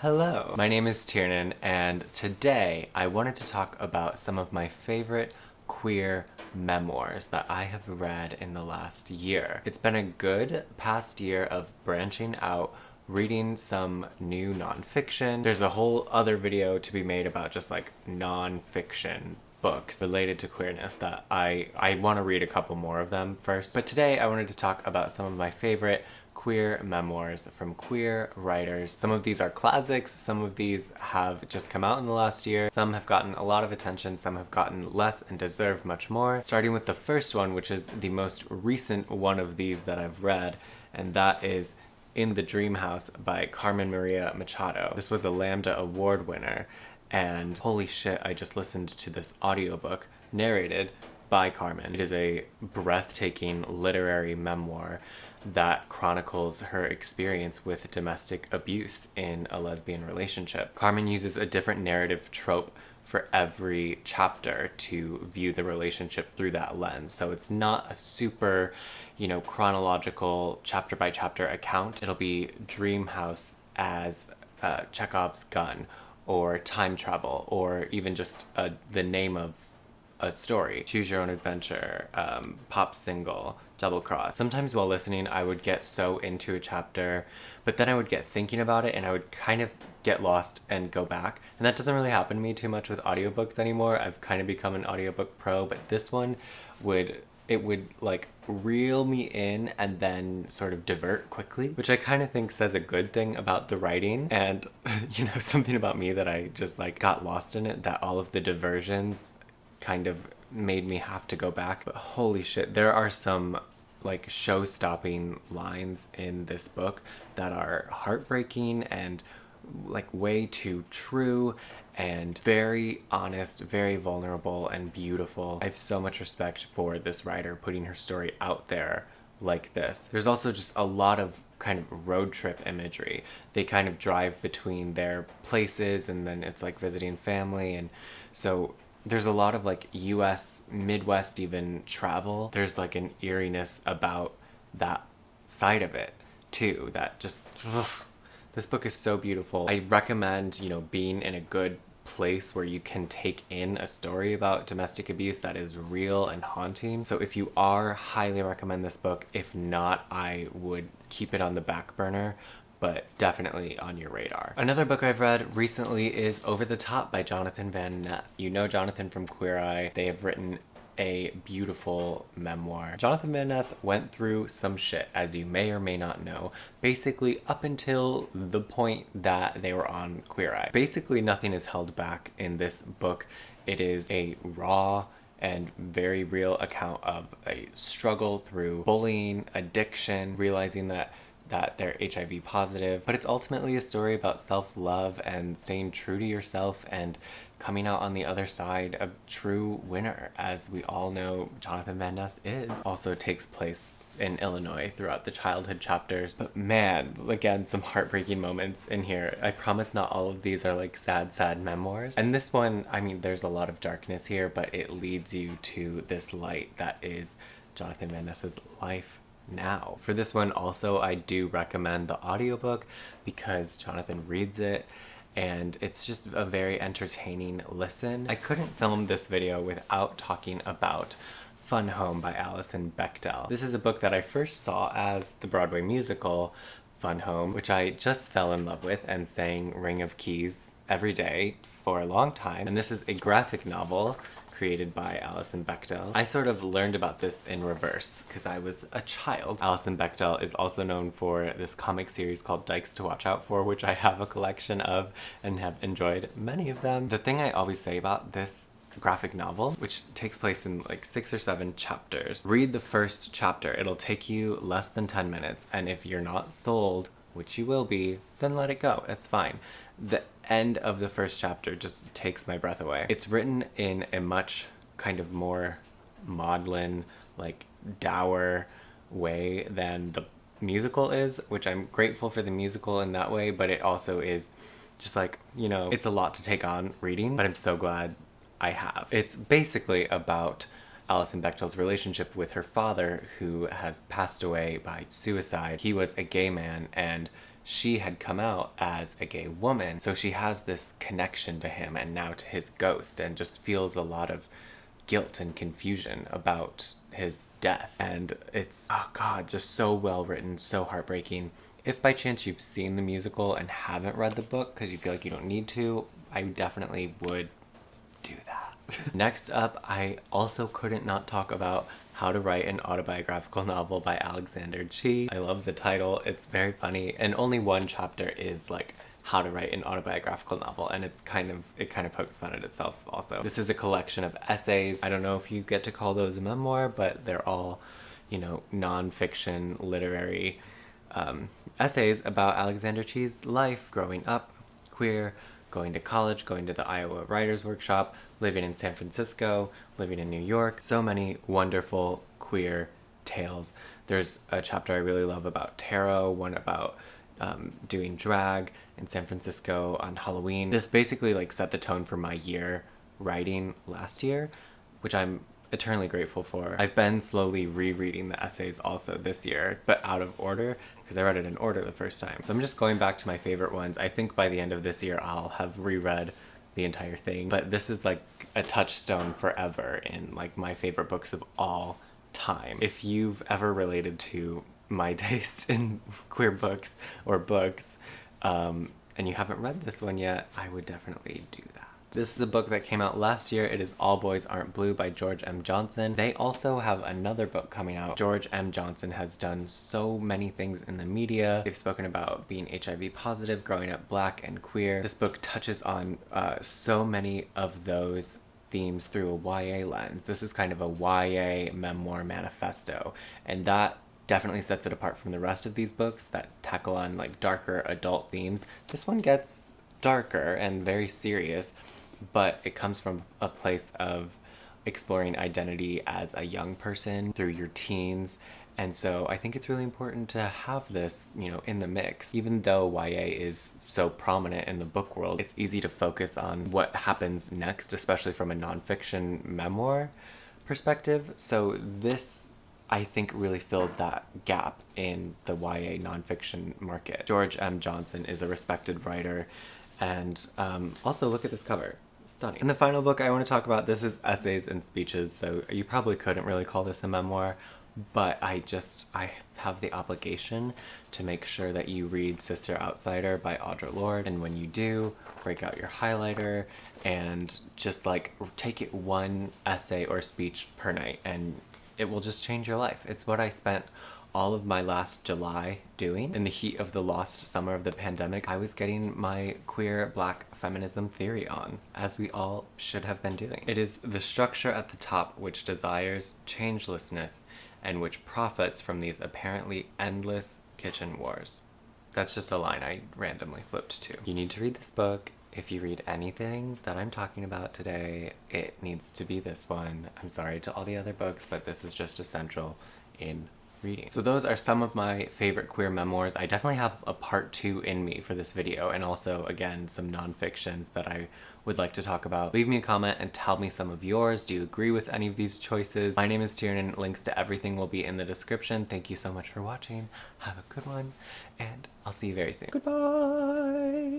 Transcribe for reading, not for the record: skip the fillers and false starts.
Hello, my name is Tiernan, and today I wanted to talk about some of my favorite queer memoirs that I have read in the last year. It's been a good past year of branching out, reading some new nonfiction. There's a whole other video to be made about just like nonfiction books related to queerness that I want to read a couple more of them first. But today I wanted to talk about some of my favorite queer memoirs from queer writers. Some of these are classics, some of these have just come out in the last year, some have gotten a lot of attention, some have gotten less and deserve much more. Starting with the first one, which is the most recent one of these that I've read, and that is In the Dream House by Carmen Maria Machado. This was a Lambda Award winner, and holy shit, I just listened to this audiobook narrated by Carmen. It is a breathtaking literary memoir that chronicles her experience with domestic abuse in a lesbian relationship. Carmen uses a different narrative trope for every chapter to view the relationship through that lens. So it's not a super, chronological chapter by chapter account. It'll be Dream House as Chekhov's gun, or time travel, or even just the name of a story. Choose Your Own Adventure, pop single, double cross. Sometimes while listening, I would get so into a chapter, but then I would get thinking about it and I would kind of get lost and go back. And that doesn't really happen to me too much with audiobooks anymore. I've kind of become an audiobook pro, but this one would like reel me in and then sort of divert quickly, which I kind of think says a good thing about the writing. And something about me that I just like got lost in it, that all of the diversions kind of made me have to go back. But holy shit, there are some like show-stopping lines in this book that are heartbreaking and like way too true and very honest, very vulnerable and beautiful. I have so much respect for this writer putting her story out there like this. There's also just a lot of kind of road trip imagery. They kind of drive between their places and then it's like visiting family, and so there's a lot of like US, Midwest even travel. There's like an eeriness about that side of it too that just, this book is so beautiful. I recommend, being in a good place where you can take in a story about domestic abuse that is real and haunting. So if you are, highly recommend this book. If not, I would keep it on the back burner, but definitely on your radar. Another book I've read recently is Over the Top by Jonathan Van Ness. You know Jonathan from Queer Eye. They have written a beautiful memoir. Jonathan Van Ness went through some shit, as you may or may not know, basically up until the point that they were on Queer Eye. Basically nothing is held back in this book. It is a raw and very real account of a struggle through bullying, addiction, realizing that they're HIV positive, but it's ultimately a story about self-love and staying true to yourself and coming out on the other side a true winner, as we all know Jonathan Van Ness is. Also takes place in Illinois throughout the childhood chapters. But man, again, some heartbreaking moments in here. I promise not all of these are like sad memoirs. And this one, there's a lot of darkness here, but it leads you to this light that is Jonathan Van Ness's life now. For this one also, I do recommend the audiobook because Jonathan reads it and it's just a very entertaining listen. I couldn't film this video without talking about Fun Home by Alison Bechdel. This is a book that I first saw as the Broadway musical Fun Home, which I just fell in love with and sang Ring of Keys every day for a long time. And this is a graphic novel created by Alison Bechdel. I sort of learned about this in reverse because I was a child. Alison Bechdel is also known for this comic series called Dykes to Watch Out For, which I have a collection of and have enjoyed many of them. The thing I always say about this graphic novel, which takes place in like 6 or 7 chapters, read the first chapter. It'll take you less than 10 minutes, and if you're not sold, which you will be, then let it go. It's fine. The end of the first chapter just takes my breath away. It's written in a much kind of more maudlin, like dour way than the musical is, which I'm grateful for the musical in that way, but it also is just like, it's a lot to take on reading, but I'm so glad I have. It's basically about Alison Bechdel's relationship with her father, who has passed away by suicide. He was a gay man, and she had come out as a gay woman. So she has this connection to him and now to his ghost, and just feels a lot of guilt and confusion about his death. And it's, oh god, just so well written, so heartbreaking. If by chance you've seen the musical and haven't read the book because you feel like you don't need to, I definitely would do that. Next up, I also couldn't not talk about How to Write an Autobiographical Novel by Alexander Chee. I love the title, it's very funny, and only one chapter is like how to write an autobiographical novel, and it kind of pokes fun at itself also. This is a collection of essays. I don't know if you get to call those a memoir, but they're all, you know, non-fiction literary essays about Alexander Chee's life growing up, queer, going to college, going to the Iowa Writers Workshop, living in San Francisco, living in New York. So many wonderful queer tales. There's a chapter I really love about tarot, one about doing drag in San Francisco on Halloween. This basically like set the tone for my year writing last year, which I'm eternally grateful for. I've been slowly rereading the essays also this year, but out of order, because I read it in order the first time. So I'm just going back to my favorite ones. I think by the end of this year I'll have reread the entire thing, but this is like a touchstone forever in like my favorite books of all time. If you've ever related to my taste in queer books or books, and you haven't read this one yet, I would definitely do that. This is a book that came out last year. It is All Boys Aren't Blue by George M. Johnson. They also have another book coming out. George M. Johnson has done so many things in the media. They've spoken about being HIV positive, growing up Black and queer. This book touches on so many of those themes through a YA lens. This is kind of a YA memoir manifesto, and that definitely sets it apart from the rest of these books that tackle on like darker adult themes. This one gets darker and very serious, but it comes from a place of exploring identity as a young person through your teens. And so I think it's really important to have this, you know, in the mix. Even though YA is so prominent in the book world, it's easy to focus on what happens next, especially from a nonfiction memoir perspective. So this, I think, really fills that gap in the YA nonfiction market. George M. Johnson is a respected writer, and also look at this cover. Stunning. And the final book I want to talk about, this is Essays and Speeches, so you probably couldn't really call this a memoir, but I have the obligation to make sure that you read Sister Outsider by Audre Lorde, and when you do, break out your highlighter and just like take it one essay or speech per night, and it will just change your life. It's what I spent all of my last July doing. In the heat of the lost summer of the pandemic, I was getting my queer Black feminism theory on, as we all should have been doing. It is the structure at the top which desires changelessness and which profits from these apparently endless kitchen wars. That's just a line I randomly flipped to. You need to read this book. If you read anything that I'm talking about today, it needs to be this one. I'm sorry to all the other books, but this is just essential in reading. So those are some of my favorite queer memoirs. I definitely have a part 2 in me for this video, and also, again, some nonfictions that I would like to talk about. Leave me a comment and tell me some of yours. Do you agree with any of these choices? My name is Tiernan. Links to everything will be in the description. Thank you so much for watching. Have a good one, and I'll see you very soon. Goodbye!